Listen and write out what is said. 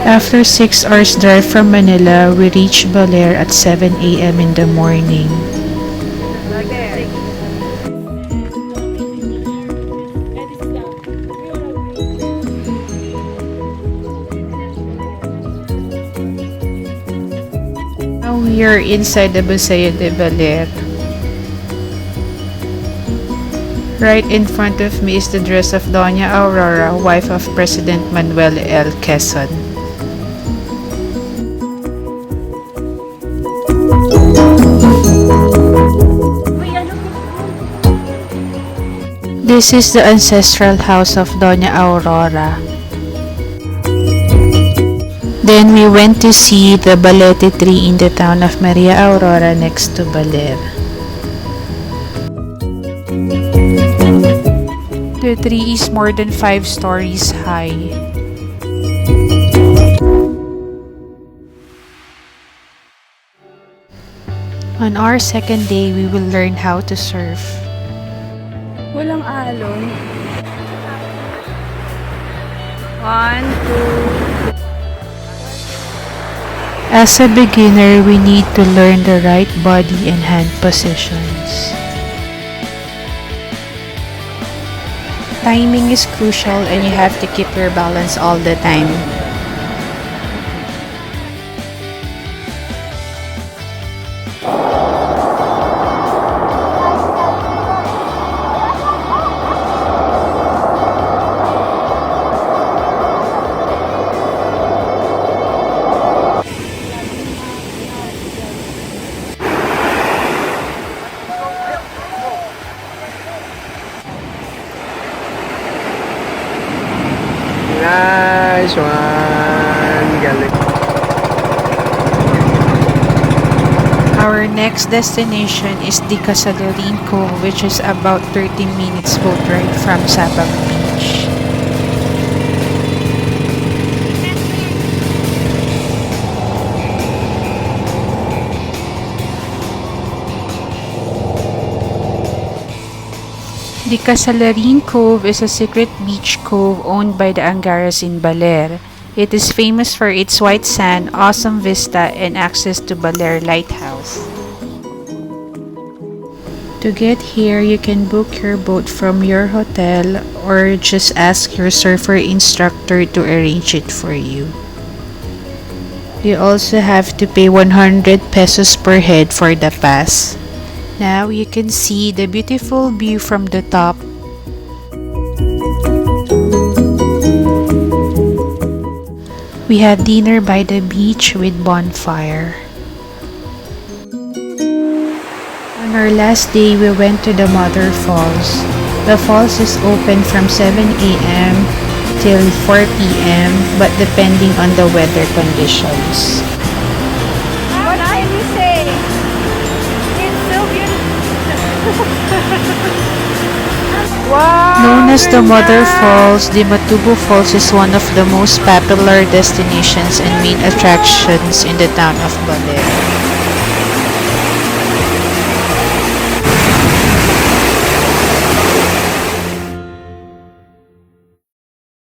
After 6 hours drive from Manila, we reached Baler at 7 a.m. in the morning. Now we are inside the Museo de Baler. Right in front of me is the dress of Doña Aurora, wife of President Manuel L. Quezon. This is the ancestral house of Doña Aurora. Then we went to see the Balete Tree in the town of Maria Aurora next to Baler. The tree is more than 5 stories high. On our second day, we will learn how to surf. Walang alon. 1, 2. As a beginner, we need to learn the right body and hand positions. Timing is crucial and you have to keep your balance all the time. Nice one! Galing. Our next destination is Dicasalarin Cove, which is about 30 minutes boat ride from Sabang Beach. Dicasalarin Cove is a secret beach cove owned by the Angaras in Baler. It is famous for its white sand, awesome vista, and access to Baler Lighthouse. To get here, you can book your boat from your hotel or just ask your surfer instructor to arrange it for you. You also have to pay 100 pesos per head for the pass. Now you can see the beautiful view from the top. We had dinner by the beach with bonfire. On our last day, we went to the Mother Falls. The falls is open from 7 a.m. till 4 p.m. but depending on the weather conditions. What can you say? It's so beautiful. Wow! Known as the Mother Falls, Dimatubo Falls is one of the most popular destinations and main attractions in the town of Baler.